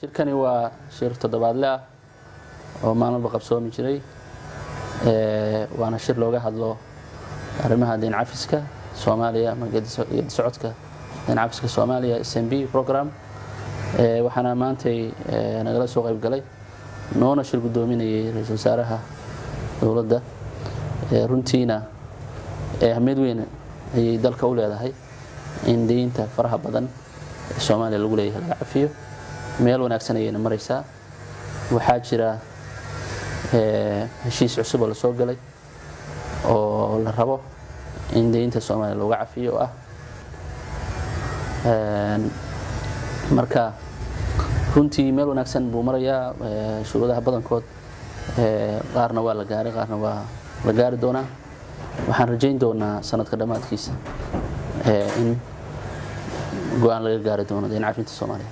shirkani waa shir toddobaadle ah oo maalmo qabsoomi jiray waana shir looga hadlo arrimaha deyn cafiska Soomaaliya ama geedi socodka deyn cafiska Soomaaliya SMB program waxaana maantay nagala soo qayb galay noona shir gudoominayay ra'iisul wasaaraha dawladda runtiina ahmed weyn ay dalka u leedahay in deynta faraha badan Soomaaliya lagu leeyahay laga cafiyo meel wanaagsan ayayna maraysaa waxaa jira heshiis cusub oo la soo galay oo la rabo in deynta Soomaaliya looga cafiyo marka runtii meel wanaagsan buu marayaa shuruudaha badankood qaarna waa la gaaray qaarna waa la gaari doonaa waxaan rajayn doonaa sanadka dhamaadkiisa in go'aan laga gaari doono deyn cafinta Soomaaliya